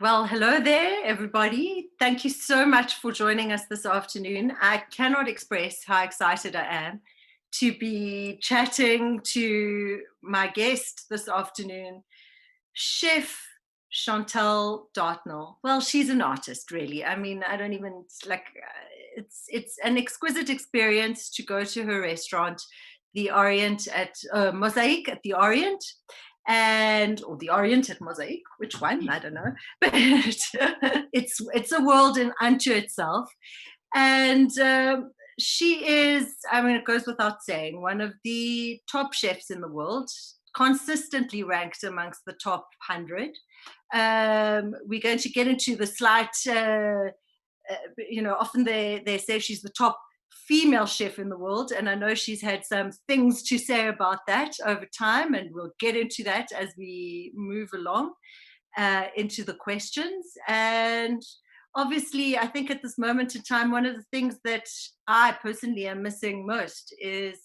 Well, hello there, everybody. Thank you so much for joining us this afternoon. I cannot express how excited I am to be chatting to my guest this afternoon, Chef Chantel Dartnall. Well, she's an artist, really. I mean, I don't even it's an exquisite experience to go to her restaurant, the Orient at Mosaic at the Orient, and or the Orient at Mosaic, which one? I don't know, but it's a world in unto itself, and she is. I mean, it goes without saying, one of the top chefs in the world, consistently ranked amongst the top 100. We're going to get into the slight. Often they say she's the top female chef in the world, and I know she's had some things to say about that over time, and we'll get into that as we move along into the questions. And obviously, I think at this moment in time, one of the things that I personally am missing most is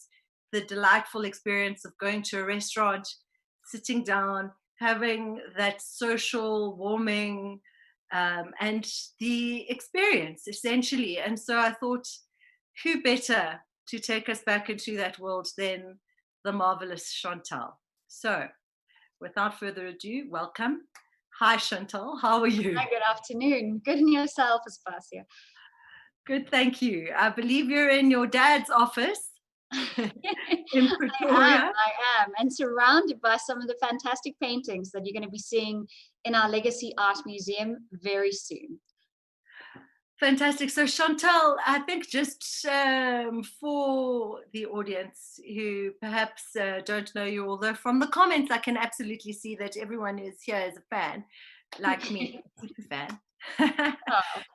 the delightful experience of going to a restaurant, sitting down, having that social warming, and the experience essentially. And so I thought, who better to take us back into that world than the marvelous Chantel? So, without further ado, welcome. Hi, Chantel. How are you? Hi, good afternoon. Good in yourself, Aspasia. Good, thank you. I believe you're in your dad's office in Pretoria. I am, and surrounded by some of the fantastic paintings that you're going to be seeing in our Legacy Art Museum very soon. Fantastic. So, Chantel, I think just for the audience who perhaps don't know you, although from the comments I can absolutely see that everyone is here as a fan, like me, super fan. Oh,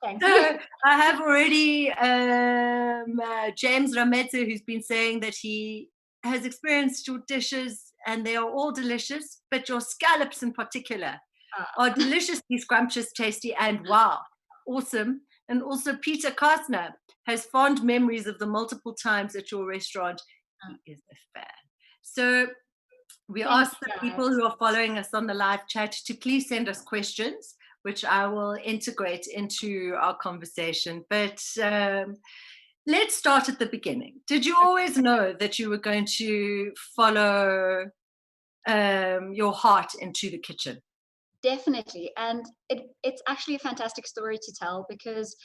thank So you. I have already James Rametse, who's been saying that he has experienced your dishes and they are all delicious, but your scallops in particular are deliciously scrumptious, tasty, and wow, awesome. And also Peter Kastner has fond memories of the multiple times at your restaurant. He is a fan. So we ask the people who are following us on the live chat to please send us questions, which I will integrate into our conversation. But let's start at the beginning. Did you always know that you were going to follow your heart into the kitchen? Definitely. And it's actually a fantastic story to tell because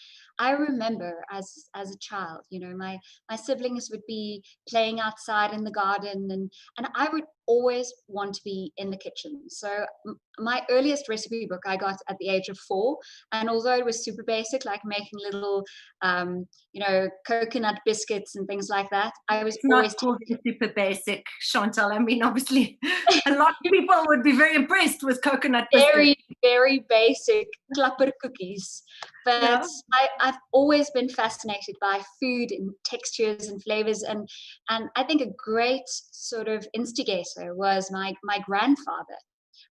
I remember as a child, my siblings would be playing outside in the garden and I would always want to be in the kitchen. So my earliest recipe book I got at the age of 4, and although it was super basic, like making little coconut biscuits and things like that, I was It's not always called super basic, Chantal. I mean, obviously, a lot of people would be very impressed with coconut biscuits. very, very basic klapper cookies. But Yeah. I've always been fascinated by food and textures and flavors. And I think a great sort of instigator was my grandfather,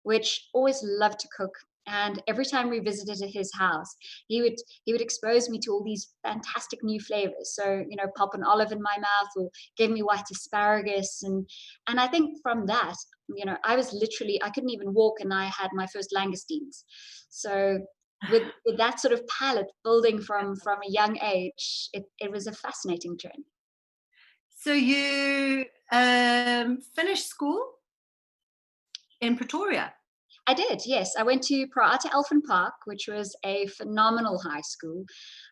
which always loved to cook. And every time we visited his house, he would expose me to all these fantastic new flavors. So, pop an olive in my mouth or give me white asparagus. And I think from that, I couldn't even walk and I had my first langoustines. So with that sort of palate building from a young age, it was a fascinating journey. So you finished school in Pretoria? I did, yes. I went to Proata Elfin Park, which was a phenomenal high school.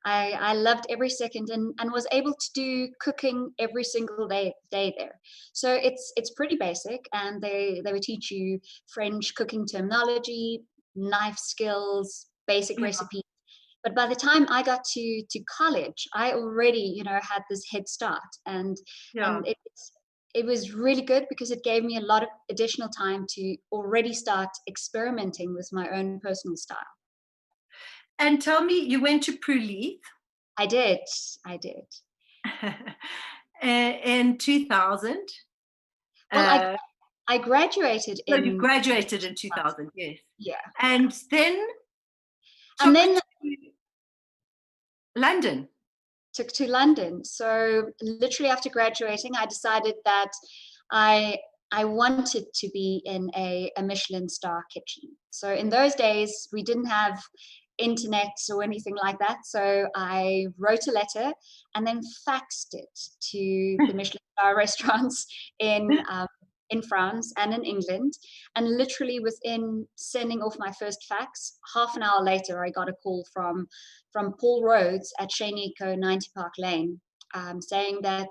I loved every second and was able to do cooking every single day there. So it's pretty basic, and they would teach you French cooking terminology, knife skills, basic Yeah. recipes. But by the time I got to college, I already had this head start, and Yeah. and it was really good because it gave me a lot of additional time to already start experimenting with my own personal style. And tell me, you went to Prue I did. I did. in 2000. Well, I graduated So you in graduated in 2000, yes. yeah. And then And took then to London. took to London. So literally after graduating, I decided that I I wanted to be in a Michelin star kitchen. So in those days, we didn't have internet or anything like that. So I wrote a letter and then faxed it to the Michelin star restaurants in France and in England. And literally within sending off my first fax, half an hour later, I got a call from Paul Rhodes at Caine 90 Park Lane, saying that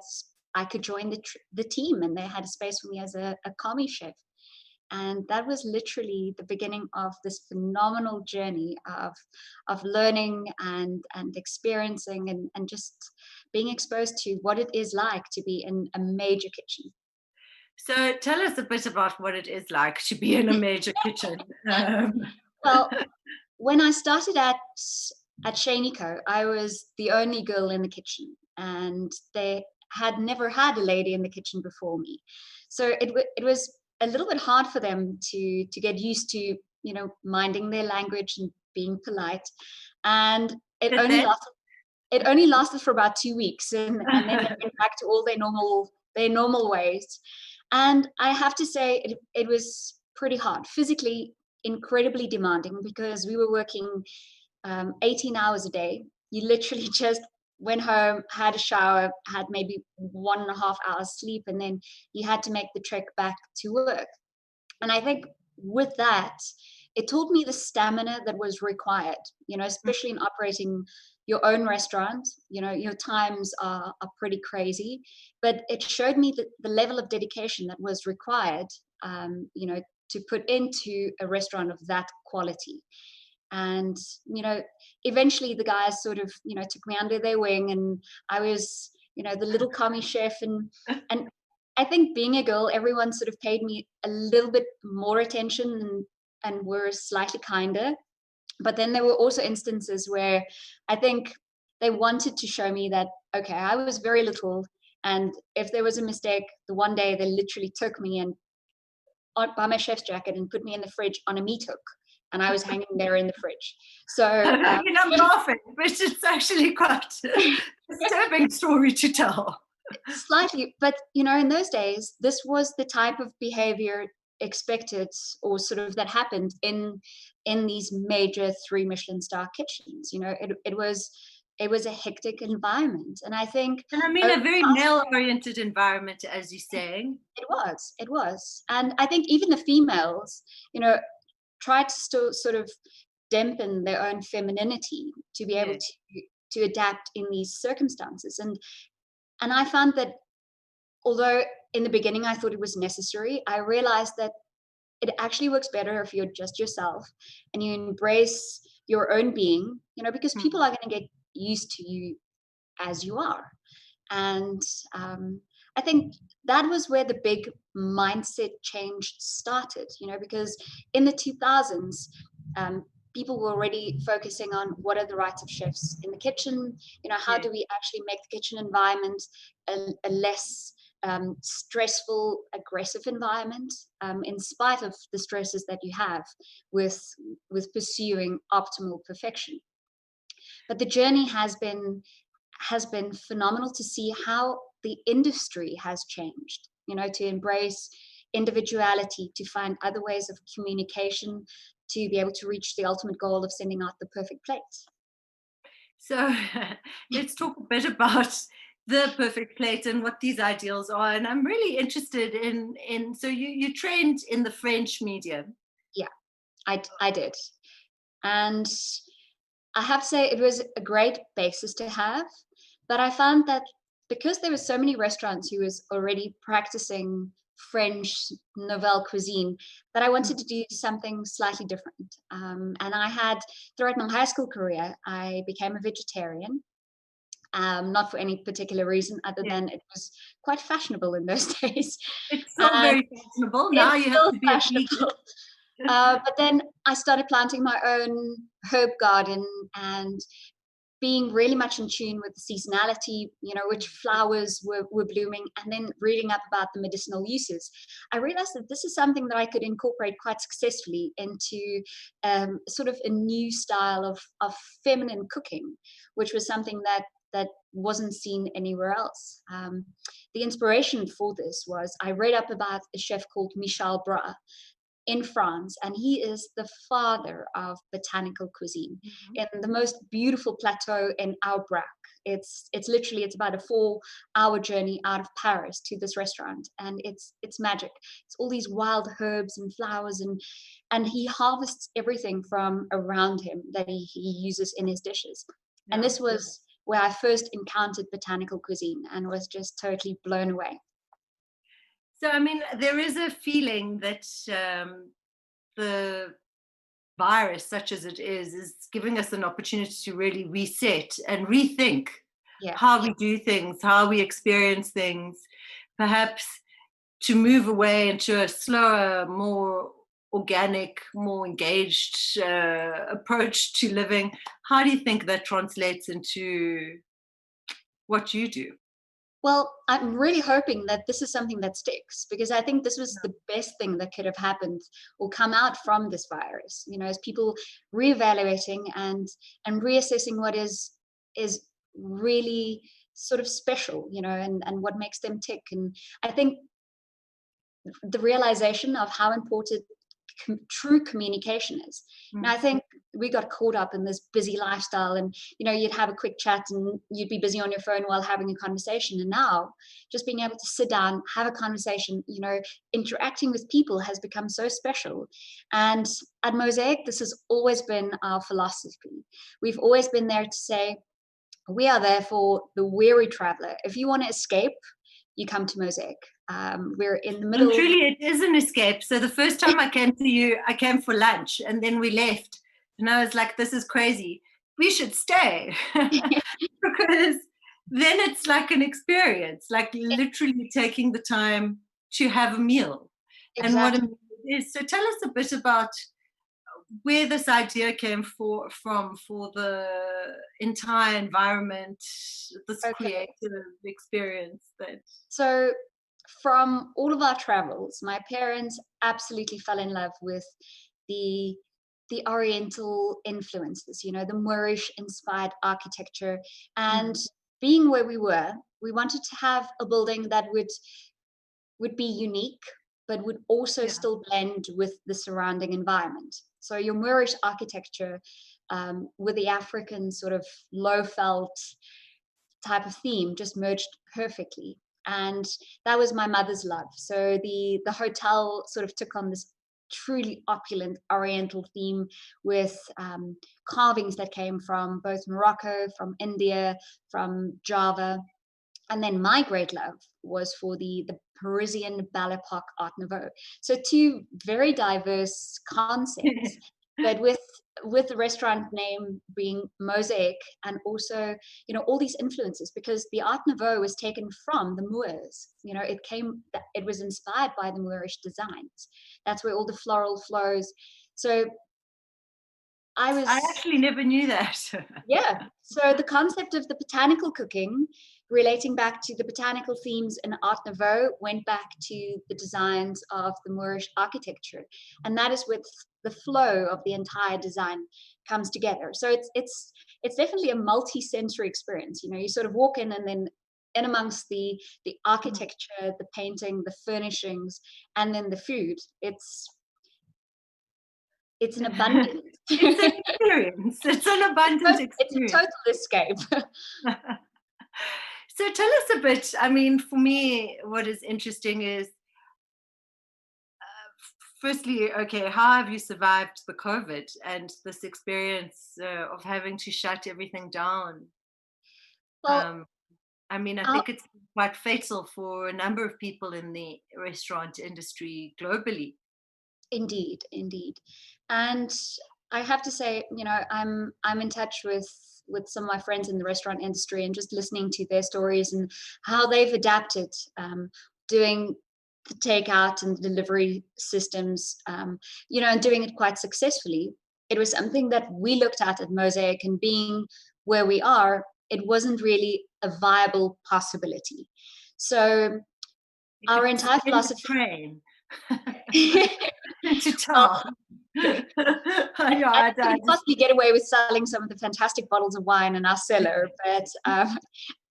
I could join the team, and they had a space for me as a commie chef. And that was literally the beginning of this phenomenal journey of learning and experiencing and just being exposed to what it is like to be in a major kitchen. So tell us a bit about what it is like to be in a major kitchen. Well, when I started at Caine, I was the only girl in the kitchen, and they had never had a lady in the kitchen before me. So it was a little bit hard for them to get used to, minding their language and being polite. And it Did only they? lasted it only lasted for about 2 weeks, and then they went back to all their normal ways. And I have to say, it was pretty hard, physically incredibly demanding, because we were working 18 hours a day. You literally just went home, had a shower, had maybe 1.5 hours sleep, and then you had to make the trek back to work. And I think with that, it taught me the stamina that was required, especially in operating your own restaurant. Your times are pretty crazy, but it showed me the level of dedication that was required, to put into a restaurant of that quality. And eventually the guys sort of took me under their wing, and I was the little commie chef. And I think, being a girl, everyone sort of paid me a little bit more attention and were slightly kinder. But then there were also instances where I think they wanted to show me that, okay, I was very little, and if there was a mistake, the one day they literally took me and by my chef's jacket and put me in the fridge on a meat hook, and I was hanging there in the fridge. So I mean, I'm laughing, but it's actually quite a disturbing story to tell. slightly, but in those days, this was the type of behavior expected, or sort of that happened in these major 3 Michelin star kitchens. It was a hectic environment, and I think And I mean, over a the very past, male-oriented environment, as you're saying. it was, and I think even the females, tried to still sort of dampen their own femininity to be able Yeah. to adapt in these circumstances. And I found that, although in the beginning I thought it was necessary, I realized that it actually works better if you're just yourself and you embrace your own being, because people Hmm. are going to get used to you as you are. And I think that was where the big mindset change started, because in the 2000s, people were already focusing on what are the rights of chefs in the kitchen, how Yeah. do we actually make the kitchen environment a less stressful, aggressive environment, in spite of the stresses that you have with pursuing optimal perfection. But the journey has been phenomenal to see how the industry has changed, to embrace individuality, to find other ways of communication, to be able to reach the ultimate goal of sending out the perfect plate. So let's talk a bit about the perfect plate and what these ideals are. And I'm really interested in so you trained in the French medium. Yeah, I did. And I have to say, it was a great basis to have, but I found that because there were so many restaurants who was already practicing French nouvelle cuisine, that I wanted to do something slightly different. And throughout my high school career, I became a vegetarian, not for any particular reason other Yeah. than it was quite fashionable in those days. It's still And very fashionable. Now it's you have still to be a vegan. fashionable. But then I started planting my own herb garden and being really much in tune with the seasonality, which flowers were blooming, and then reading up about the medicinal uses. I realized that this is something that I could incorporate quite successfully into sort of a new style of feminine cooking, which was something that wasn't seen anywhere else. The inspiration for this was I read up about a chef called Michel Bras in France, and he is the father of botanical cuisine in the most beautiful plateau in Aubrac. It's about a 4-hour journey out of Paris to this restaurant, and it's magic. It's all these wild herbs and flowers, and he harvests everything from around him that he uses in his dishes. Yeah. And this was where I first encountered botanical cuisine and was just totally blown away. So, I mean, there is a feeling that the virus, such as it is giving us an opportunity to really reset and rethink how we do things, how we experience things, perhaps to move away into a slower, more organic, more engaged approach to living. How do you think that translates into what you do? Well, I'm really hoping that this is something that sticks, because I think this was the best thing that could have happened or come out from this virus, as people reevaluating and reassessing what is really sort of special, and what makes them tick. And I think the realization of how important true communication is. And I think we got caught up in this busy lifestyle, and you'd have a quick chat and you'd be busy on your phone while having a conversation. And now just being able to sit down, have a conversation, interacting with people has become so special. And at Mosaic, this has always been our philosophy. We've always been there to say, we are there for the weary traveler. If you want to escape, you come to Mosaic. We're in the middle. And truly, it is an escape. So the first time I came to you, I came for lunch, and then we left. And I was like, this is crazy. We should stay. Because then it's like an experience, like literally taking the time to have a meal. Exactly. And what a meal is. So tell us a bit about where this idea came from for the entire environment, this creative experience. So from all of our travels, my parents absolutely fell in love with the Oriental influences, the Moorish inspired architecture. And being where we were, we wanted to have a building that would be unique, but would also still blend with the surrounding environment. So your Moorish architecture with the African sort of low felt type of theme just merged perfectly. And that was my mother's love. So the hotel sort of took on this truly opulent Oriental theme with carvings that came from both Morocco, from India, from Java. And then my great love was for the Parisian Belle Epoque Art Nouveau. So two very diverse concepts, but with the restaurant name being Mosaic, and also, all these influences, because the Art Nouveau was taken from the Moors. It was inspired by the Moorish designs. That's where all the floral flows. So I actually never knew that. Yeah. So the concept of the botanical cooking, relating back to the botanical themes in Art Nouveau, went back to the designs of the Moorish architecture. And that is with the flow of the entire design comes together. So it's definitely a multi-sensory experience. You sort of walk in, and then in amongst the architecture, the painting, the furnishings, and then the food, it's an abundant. It's an experience. It's an abundant experience. It's a total escape. So tell us a bit. I mean, for me, what is interesting is, firstly, how have you survived the COVID and this experience of having to shut everything down? Well, I mean, I think it's quite fatal for a number of people in the restaurant industry globally. Indeed. And I have to say, I'm in touch with some of my friends in the restaurant industry, and just listening to their stories and how they've adapted, doing the takeout and delivery systems, and doing it quite successfully. It was something that we looked at Mosaic, and being where we are, it wasn't really a viable possibility. So our entire philosophy. Train. To talk. I could possibly get away with selling some of the fantastic bottles of wine in our cellar, but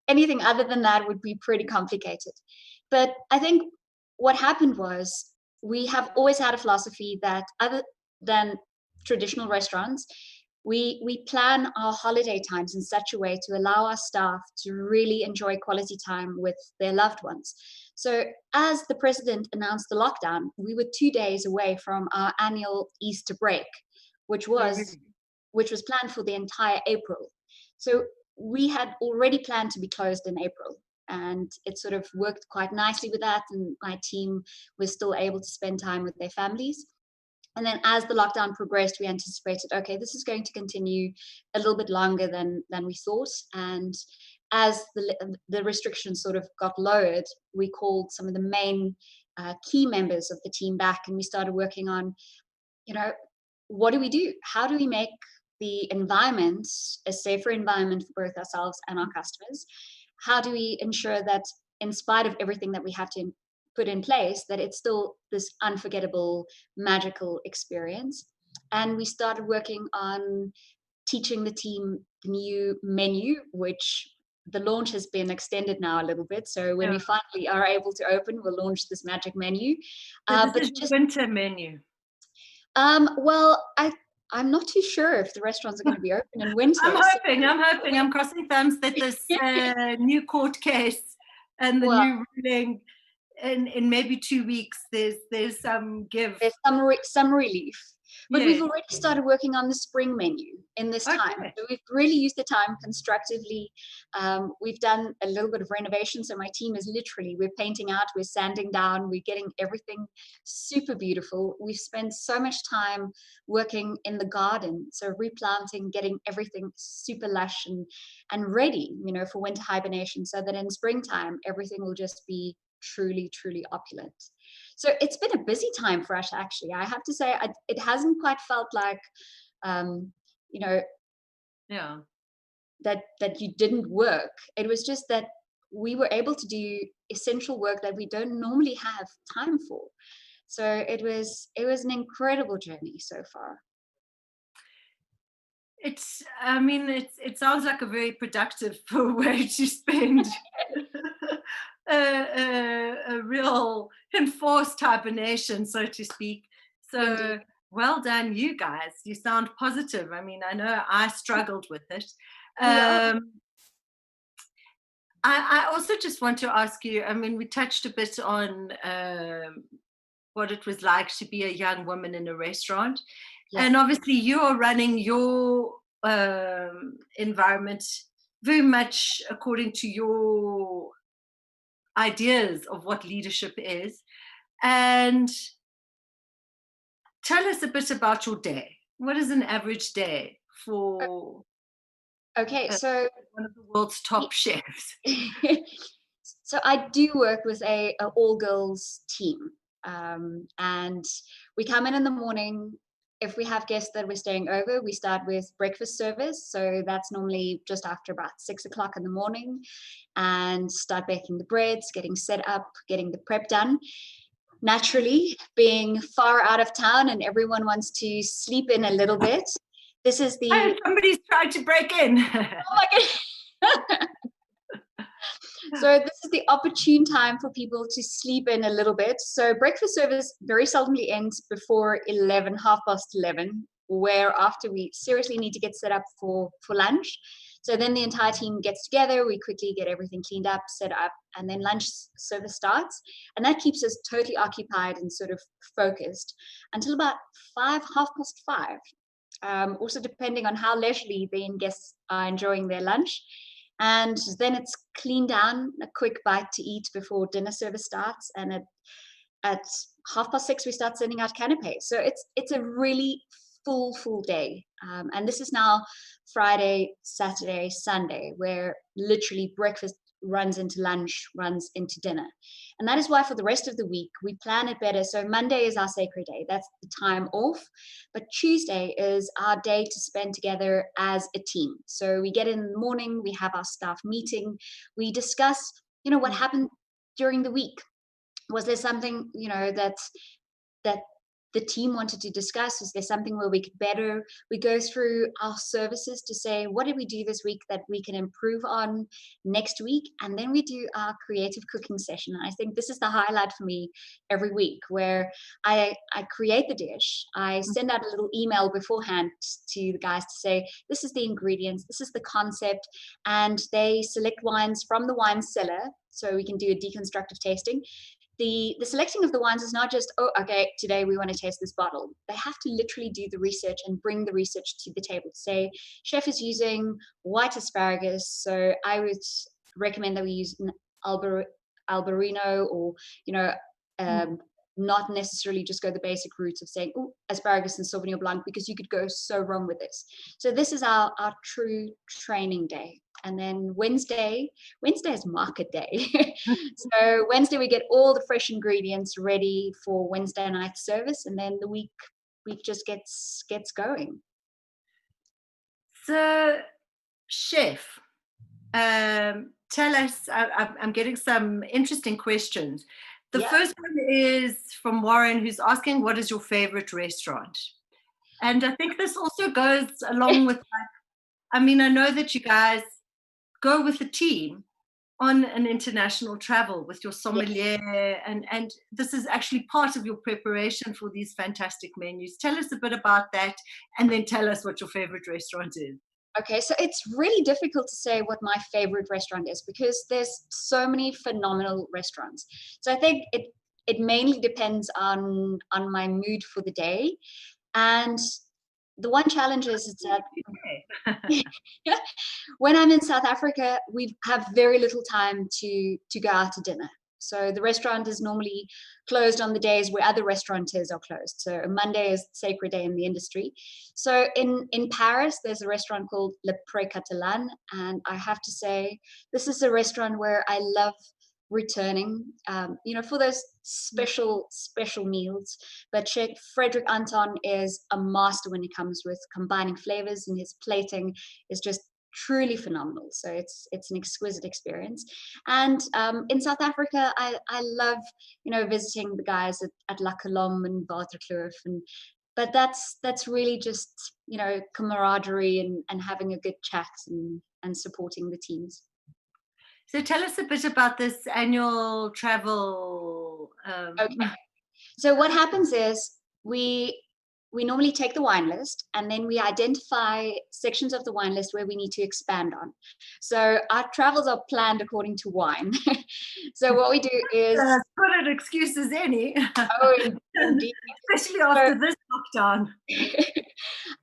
anything other than that would be pretty complicated. But I think what happened was we have always had a philosophy that other than traditional restaurants, we plan our holiday times in such a way to allow our staff to really enjoy quality time with their loved ones. So as the president announced the lockdown, we were 2 days away from our annual Easter break, which Oh, was really? which was planned for the entire April. So we had already planned to be closed in April. And it sort of worked quite nicely with that. And my team was still able to spend time with their families. And then as the lockdown progressed, we anticipated, okay, this is going to continue a little bit longer than we thought. And as the restrictions sort of got lowered, we called some of the main key members of the team back, and we started working on, you know, what do we do? How do we make the environment a safer environment for both ourselves and our customers? How do we ensure that in spite of everything that we have to put in place, that it's still this unforgettable, magical experience? And we started working on teaching the team the new menu, which the launch has been extended now a little bit. So when Yeah. we finally are able to open, we'll launch this magic menu. So this But is your just winter menu. well, I'm not too sure if the restaurants are going to be open in winter. I'm crossing thumbs that this new court case and the Well, new ruling in maybe 2 weeks, there's some give. there's some relief. But we've Yes. already started working on the spring menu in this time. Okay. So we've really used the time constructively. We've done a little bit of renovation. So my team is literally, we're painting out, we're sanding down, we're getting everything super beautiful. We've spent so much time working in the garden. So replanting, getting everything super lush and ready, for winter hibernation, so that in springtime, everything will just be truly, truly opulent. So it's been a busy time for us, actually. I have to say, it hasn't quite felt like, um, you know, Yeah. that you didn't work. It was just that we were able to do essential work that we don't normally have time for. So it was an incredible journey so far. It sounds like a very productive way to spend a real enforced hibernation, so to speak. Indeed. So well done, you guys. You sound positive. I mean, I know I struggled with it. Yeah. Um, I also just want to ask you, I mean, we touched a bit on what it was like to be a young woman in a restaurant. Yes. And obviously, you are running your environment very much according to your ideas of what leadership is. And tell us a bit about your day. What is an average day for Okay. uh, So one of the world's top chefs? so I do work with a all girls team, and we come in the morning. If we have guests that we're staying over, we start with breakfast service. So that's normally just after about 6 o'clock in the morning, and start baking the breads, getting set up, getting the prep done. Naturally, being far out of town and everyone wants to sleep in a little bit. This is Oh, the somebody's trying to break in. oh my god. So this is the opportune time for people to sleep in a little bit. So breakfast service very seldomly ends before 11, 11:30, where after we seriously need to get set up for lunch. So then the entire team gets together, we quickly get everything cleaned up, set up, and then lunch service starts. And that keeps us totally occupied and sort of focused until about 5:30. Also depending on how leisurely the guests are enjoying their lunch. And then it's clean down, a quick bite to eat before dinner service starts. And at 6:30, we start sending out canapes. So it's a really full day. And this is now Friday, Saturday, Sunday, where literally breakfast runs into lunch, runs into dinner. And that is why for the rest of the week, we plan it better. So Monday is our sacred day. That's the time off. But Tuesday is our day to spend together as a team. So we get in the morning, we have our staff meeting, we discuss, what happened during the week. Was there something, that the team wanted to discuss, is there something where we could better? We go through our services to say, what did we do this week that we can improve on next week? And then we do our creative cooking session. And I think this is the highlight for me every week, where I create the dish. I send out a little email beforehand to the guys to say, this is the ingredients, this is the concept, and they select wines from the wine cellar so we can do a deconstructive tasting. The selecting of the wines is not just, oh, okay, today we want to taste this bottle. They have to literally do the research and bring the research to the table. Say, chef is using white asparagus, so I would recommend that we use an albarino, or, not necessarily just go the basic route of saying, oh, asparagus and Sauvignon Blanc, because you could go so wrong with this. So this is our true training day. And then Wednesday is market day. So Wednesday we get all the fresh ingredients ready for Wednesday night service, and then the week just gets going. So, chef, tell us, I'm getting some interesting questions. The first one is from Warren, who's asking, what is your favorite restaurant? And I think this also goes along with, I know that you guys go with the team on an international travel with your sommelier, and this is actually part of your preparation for these fantastic menus. Tell us a bit about that, and then tell us what your favorite restaurant is. Okay, so it's really difficult to say what my favorite restaurant is, because there's so many phenomenal restaurants. So I think it mainly depends on my mood for the day. And the one challenge is that when I'm in South Africa, we have very little time to go out to dinner. So the restaurant is normally closed on the days where other restaurateurs are closed. So Monday is sacred day in the industry. So in Paris, there's a restaurant called Le Pré Catalan. And I have to say, this is a restaurant where I love returning, for those special meals. But Chef Frederick Anton is a master when it comes with combining flavors, and his plating is just truly phenomenal. So it's an exquisite experience. And in South Africa, I love visiting the guys at La Colombe and Waterkloof, but that's really just camaraderie and having a good chat and supporting the teams. So tell us a bit about this annual travel. Okay. So what happens is we normally take the wine list, and then we identify sections of the wine list where we need to expand on. So our travels are planned according to wine. So what we do is as good an excuse as any. Oh, indeed. Especially after this lockdown.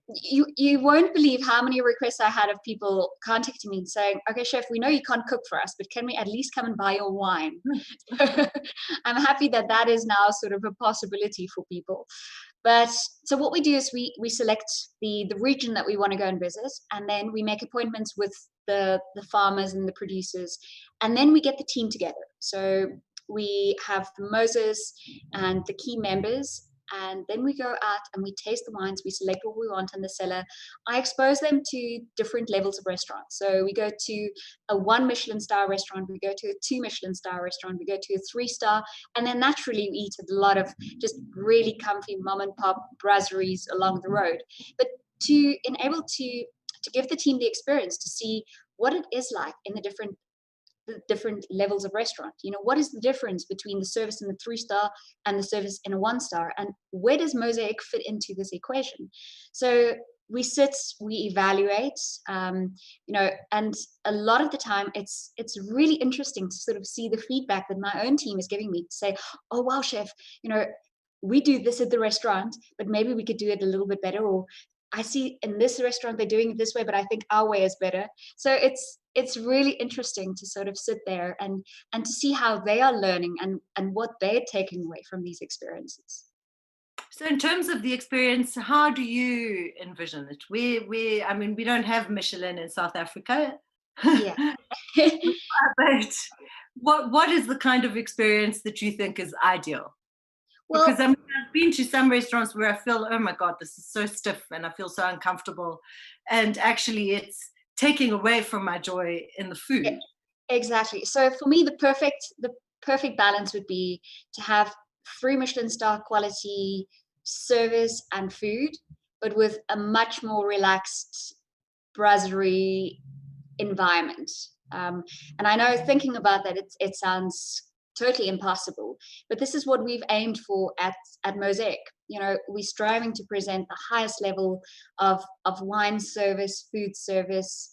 You won't believe how many requests I had of people contacting me saying, okay, chef, we know you can't cook for us, but can we at least come and buy your wine? I'm happy that is now sort of a possibility for people. But so what we do is we select the region that we want to go and visit, and then we make appointments with the farmers and the producers, and then we get the team together. So we have the Moses and the key members, and then we go out and we taste the wines, we select what we want in the cellar. I expose them to different levels of restaurants. So we go to a 1 Michelin star restaurant, we go to a 2 Michelin star restaurant, we go to a 3-star, and then naturally we eat at a lot of just really comfy mom and pop brasseries along the road. But to enable to give the team the experience to see what it is like in the different levels of restaurant. What is the difference between the service in the 3-star and the service in a 1-star, and where does Mosaic fit into this equation? So we sit, we evaluate, and a lot of the time it's really interesting to sort of see the feedback that my own team is giving me, to say, oh wow, chef, we do this at the restaurant, but maybe we could do it a little bit better, or I see in this restaurant they're doing it this way, but I think our way is better. So it's really interesting to sort of sit there and to see how they are learning and what they're taking away from these experiences. So in terms of the experience, how do you envision it? We don't have Michelin in South Africa. Yeah. But what is the kind of experience that you think is ideal? Well, because I've been to some restaurants where I feel, oh my God, this is so stiff and I feel so uncomfortable. And actually it's taking away from my joy in the food. Yeah, exactly. So for me, the perfect balance would be to have 3 Michelin star quality service and food, but with a much more relaxed brasserie environment. And I know, thinking about that, it sounds totally impossible, but this is what we've aimed for at Mosaic. You know, we're striving to present the highest level of wine service, food service.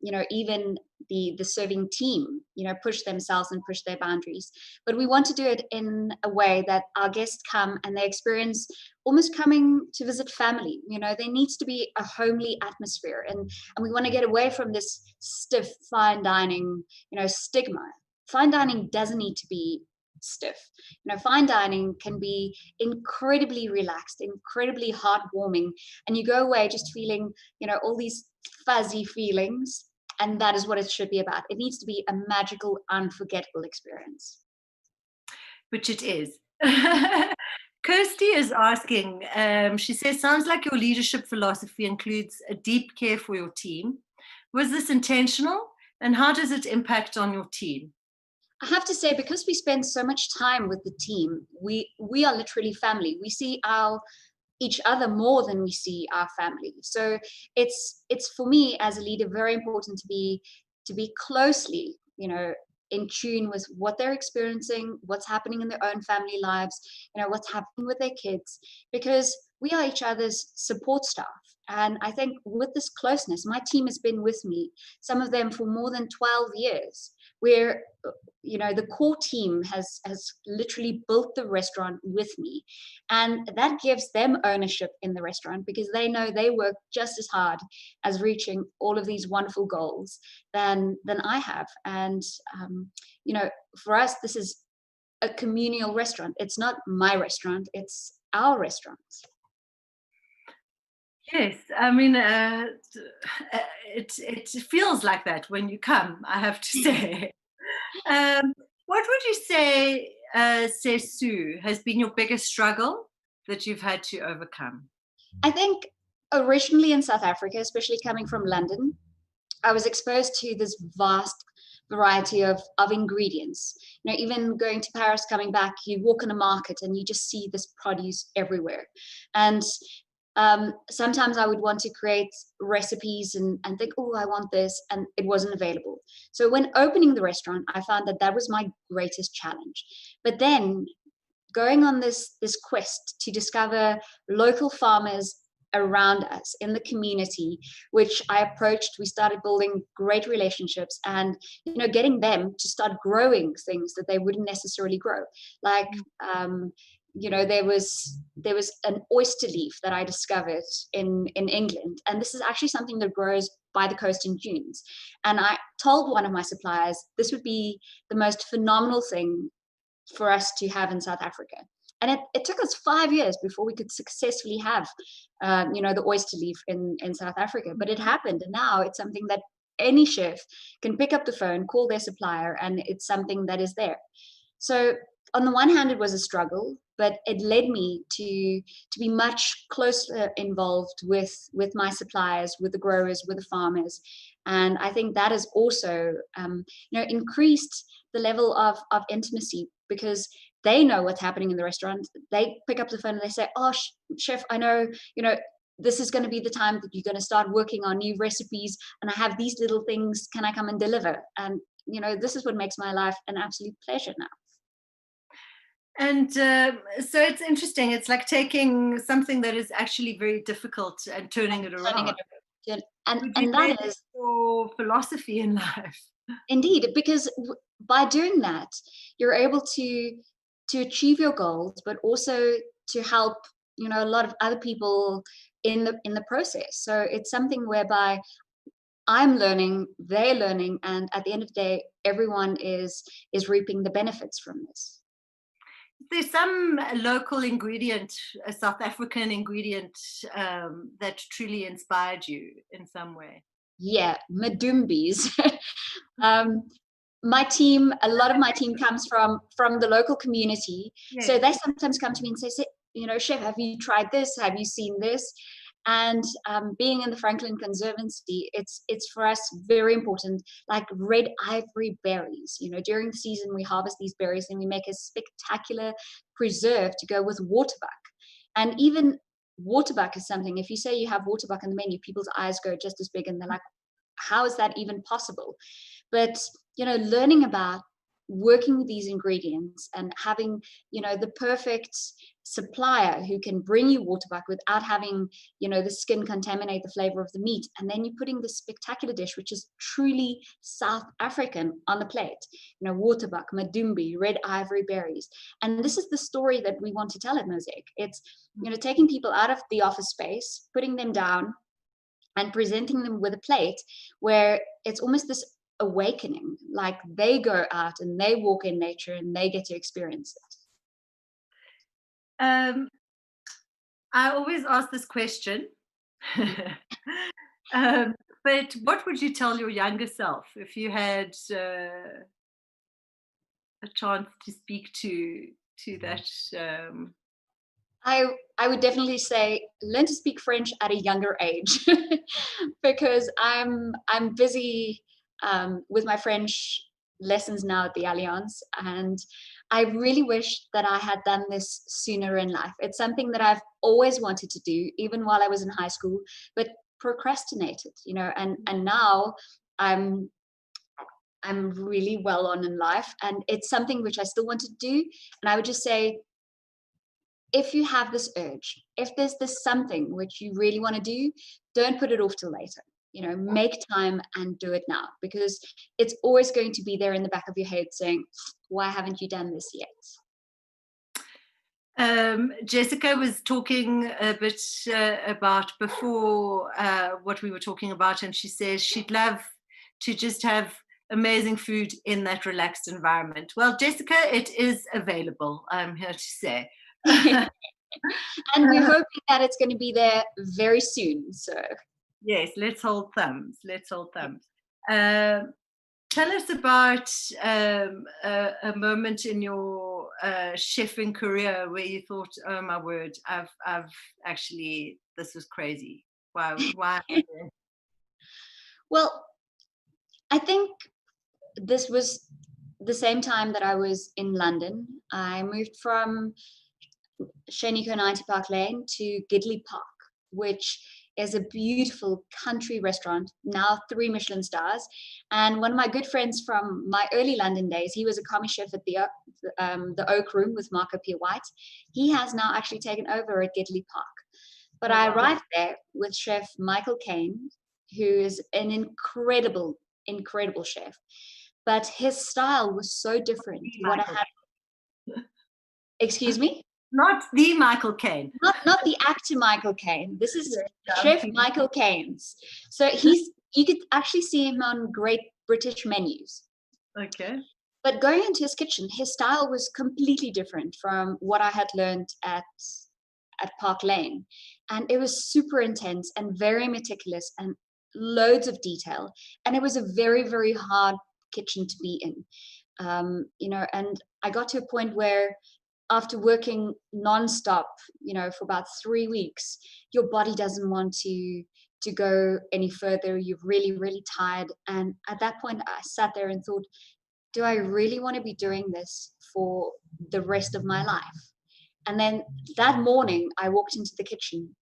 You know, even the serving team, you know, push themselves and push their boundaries. But we want to do it in a way that our guests come and they experience almost coming to visit family. You know, there needs to be a homely atmosphere, and we want to get away from this stiff fine dining, you know, stigma. Fine dining doesn't need to be stiff. You know, fine dining can be incredibly relaxed, incredibly heartwarming, and you go away just feeling, you know, all these fuzzy feelings. And that is what it should be about. It needs to be a magical, unforgettable experience. Which it is. Kirsty is asking, she says, sounds like your leadership philosophy includes a deep care for your team. Was this intentional? And how does it impact on your team? I have to say, because we spend so much time with the team, we are literally family. We see each other more than we see our family. So it's for me as a leader very important to be closely, you know, in tune with what they're experiencing, what's happening in their own family lives, you know, what's happening with their kids, because we are each other's support staff. And I think with this closeness, my team has been with me, some of them for more than 12 years, where, you know, the core team has literally built the restaurant with me, and that gives them ownership in the restaurant, because they know they work just as hard as reaching all of these wonderful goals than I have. And you know, for us, this is a communal restaurant. It's not my restaurant, it's our restaurant. Yes, I mean, it feels like that when you come, I have to say. What would you say, Sue, has been your biggest struggle that you've had to overcome? I think originally in South Africa, especially coming from London, I was exposed to this vast variety of ingredients. You know, even going to Paris, coming back, you walk in a market and you just see this produce everywhere. And sometimes I would want to create recipes and think, oh, I want this, and it wasn't available. So when opening the restaurant, I found that was my greatest challenge. But then going on this quest to discover local farmers around us in the community, which I approached, we started building great relationships, and, you know, getting them to start growing things that they wouldn't necessarily grow. Like, you know, there was an oyster leaf that I discovered in England, and this is actually something that grows by the coast in dunes. And I told one of my suppliers this would be the most phenomenal thing for us to have in South Africa. And it took us 5 years before we could successfully have, you know, the oyster leaf in South Africa. But it happened, and now it's something that any chef can pick up the phone, call their supplier, and it's something that is there. So on the one hand, it was a struggle, but it led me to be much closer involved with my suppliers, with the growers, with the farmers. And I think that has also, you know, increased the level of intimacy, because they know what's happening in the restaurant. They pick up the phone and they say, oh, chef, I know, you know, this is going to be the time that you're going to start working on new recipes, and I have these little things, can I come and deliver? And, you know, this is what makes my life an absolute pleasure now. And so it's interesting. It's like taking something that is actually very difficult and turning it around. And that is your philosophy in life. Indeed, because by doing that, you're able to achieve your goals, but also to help, you know, a lot of other people in the process. So it's something whereby I'm learning, they're learning, and at the end of the day, everyone is reaping the benefits from this. There's some local ingredient, a South African ingredient, that truly inspired you in some way? Yeah, Madumbis. My team, a lot of my team comes from the local community. Yes. So they sometimes come to me and say, you know, chef, have you tried this? Have you seen this? And being in the Franklin Conservancy, it's for us very important, like red ivory berries. You know, during the season, we harvest these berries and we make a spectacular preserve to go with waterbuck. And even waterbuck is something, if you say you have waterbuck on the menu, people's eyes go just as big and they're like, how is that even possible? But, learning about working with these ingredients and having, the perfect supplier who can bring you waterbuck without having, the skin contaminate the flavor of the meat. And then you're putting this spectacular dish, which is truly South African, on the plate. Waterbuck, madumbi, red ivory berries. And this is the story that we want to tell at Mosaic. It's, taking people out of the office space, putting them down, and presenting them with a plate where it's almost this awakening, like they go out and they walk in nature and they get to experience it. I always ask this question, but what would you tell your younger self if you had a chance to speak to that? I would definitely say learn to speak French at a younger age, because I'm busy with my French lessons now at the Alliance, and I really wish that I had done this sooner in life. It's something that I've always wanted to do, even while I was in high school, but procrastinated, and now I'm really well on in life, and it's something which I still want to do. And I would just say, if you have this urge, if there's this something which you really want to do, don't put it off till later. Make time and do it now, because it's always going to be there in the back of your head saying, why haven't you done this yet? Jessica was talking a bit about before what we were talking about, and she says she'd love to just have amazing food in that relaxed environment. Well, Jessica, it is available, I'm here to say. And we're hoping that it's going to be there very soon. So yes, let's hold thumbs. Tell us about a moment in your chefing career where you thought, oh my word, I've actually, this was crazy. Why? Well, I think this was the same time that I was in London. I moved from Shanico 90 Park Lane to Gidley Park, which is a beautiful country restaurant, now 3 Michelin stars. And one of my good friends from my early London days, he was a commie chef at the Oak Room with Marco P. White. He has now actually taken over at Gidley Park. But I arrived there with Chef Michael Caine, who is an incredible chef. But his style was so different. Excuse me? Not the Michael Caine. Not the actor Michael Caine. This is Chef Michael Caine's. So you could actually see him on great British menus. Okay. But going into his kitchen, his style was completely different from what I had learned at Park Lane. And it was super intense and very meticulous and loads of detail. And it was a very, very hard kitchen to be in. And I got to a point where, after working nonstop, for about 3 weeks, your body doesn't want to go any further. You're really, really tired. And at that point, I sat there and thought, do I really want to be doing this for the rest of my life? And then that morning, I walked into the kitchen,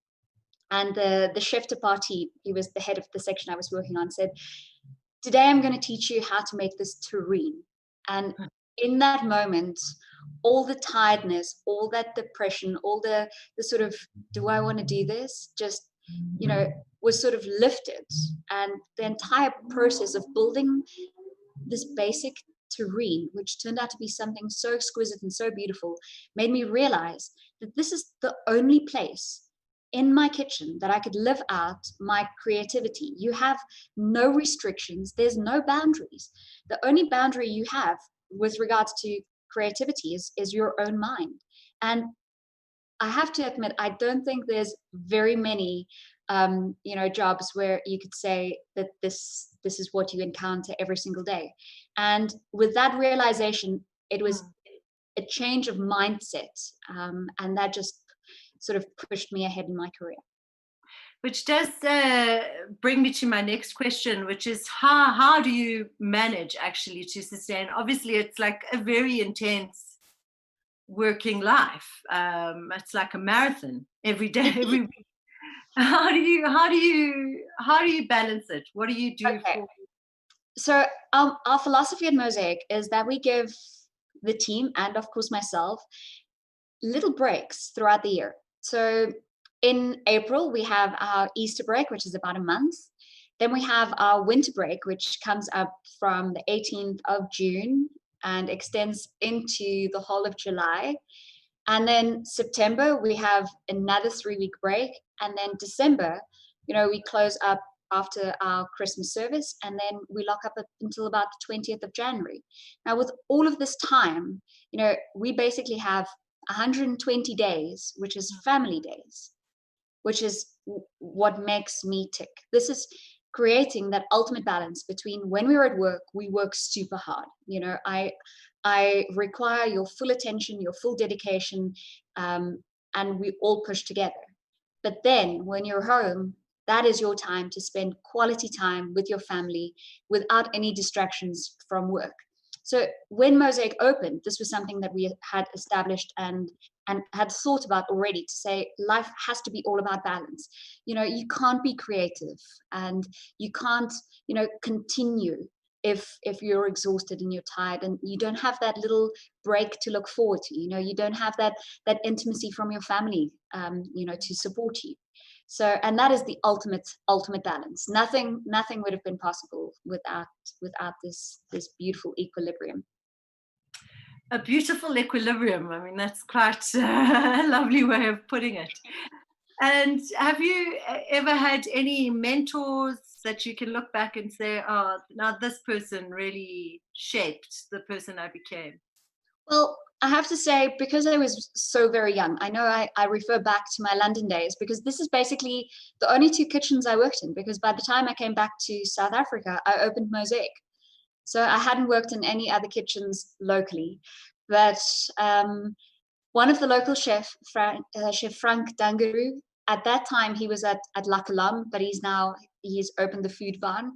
and the chef de partie, he was the head of the section I was working on, said, today I'm going to teach you how to make this terrine. And in that moment, all the tiredness, all that depression, all the sort of, do I want to do this? Just, was sort of lifted. And the entire process of building this basic terrine, which turned out to be something so exquisite and so beautiful, made me realize that this is the only place in my kitchen that I could live out my creativity. You have no restrictions. There's no boundaries. The only boundary you have with regards to creativity is your own mind. And I have to admit, I don't think there's very many jobs where you could say that this is what you encounter every single day. And with that realization, it was a change of mindset, and that just sort of pushed me ahead in my career. Which does bring me to my next question, which is how do you manage actually to sustain? Obviously, it's like a very intense working life. It's like a marathon every day, every week. How do you balance it? What do you do Okay. for? So our philosophy at Mosaic is that we give the team and of course myself little breaks throughout the year. So in April, we have our Easter break, which is about a month. Then we have our winter break, which comes up from the 18th of June and extends into the whole of July. And then September, we have another 3-week break. And then December, we close up after our Christmas service, and then we lock up until about the 20th of January. Now, with all of this time, we basically have 120 days, which is family days, which is what makes me tick. This is creating that ultimate balance between when we're at work, we work super hard. I require your full attention, your full dedication, and we all push together. But then when you're home, that is your time to spend quality time with your family without any distractions from work. So when Mosaic opened, this was something that we had established and had thought about already, to say life has to be all about balance. You can't be creative, and you can't continue if you're exhausted and you're tired and you don't have that little break to look forward to. You don't have that intimacy from your family to support you. So, and that is the ultimate balance. Nothing would have been possible without this beautiful equilibrium. A beautiful equilibrium. I mean, that's quite a lovely way of putting it. And have you ever had any mentors that you can look back and say, oh, now this person really shaped the person I became? Well, I have to say, because I was so very young, I know I refer back to my London days, because this is basically the only 2 kitchens I worked in, because by the time I came back to South Africa, I opened Mosaic. So I hadn't worked in any other kitchens locally. But one of the local Chef Frank Dangeru, at that time he was at La Colombe, but he's opened the food barn.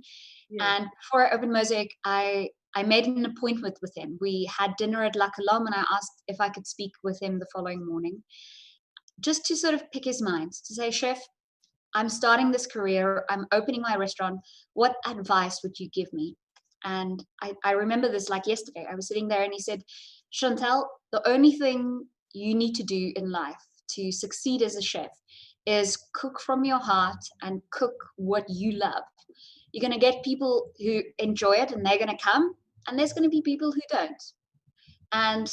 Yeah. And before I opened Mosaic, I made an appointment with him. We had dinner at La Colombe, and I asked if I could speak with him the following morning, just to sort of pick his mind, to say, Chef, I'm starting this career, I'm opening my restaurant. What advice would you give me? And I remember this like yesterday. I was sitting there and he said, Chantel, the only thing you need to do in life to succeed as a chef is cook from your heart and cook what you love. You're going to get people who enjoy it and they're going to come, and there's going to be people who don't. And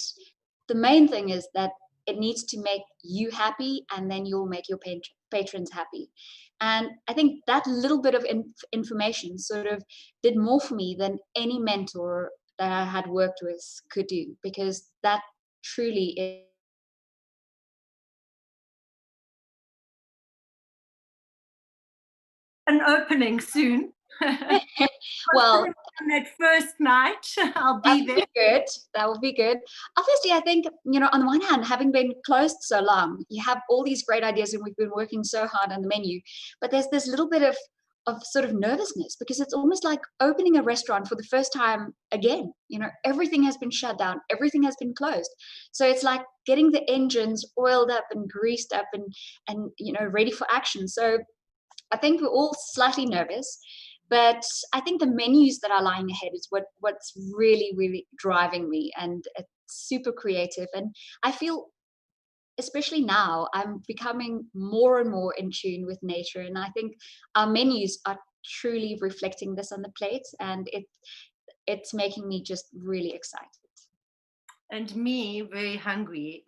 the main thing is that it needs to make you happy, and then you'll make your patrons happy. And I think that little bit of information sort of did more for me than any mentor that I had worked with could do, because that truly An opening soon. is. Well, On that first night, I'll that be would there. be good. That would be good. Obviously, I think, on the one hand, having been closed so long, you have all these great ideas and we've been working so hard on the menu, but there's this little bit of sort of nervousness, because it's almost like opening a restaurant for the first time again. Everything has been shut down, everything has been closed. So it's like getting the engines oiled up and greased up and ready for action. So I think we're all slightly nervous, but I think the menus that are lying ahead is what's really, really driving me, and it's super creative. And I feel, especially now, I'm becoming more and more in tune with nature, and I think our menus are truly reflecting this on the plate, and it's making me just really excited. And me, very hungry.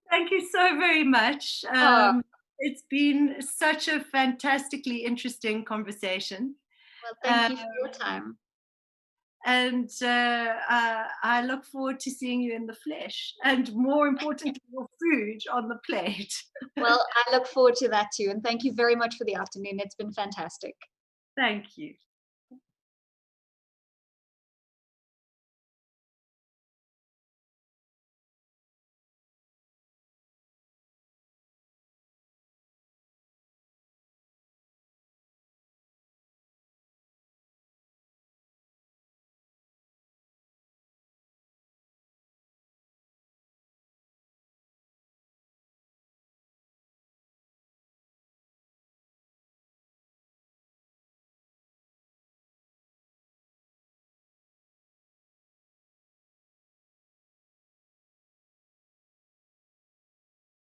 Thank you so very much. Oh, It's been such a fantastically interesting conversation. well, thank Uh, you for your time. and I look forward to seeing you in the flesh, and more importantly, your food on the plate. Well, I look forward to that too, and thank you very much for the afternoon. It's been fantastic. Thank you.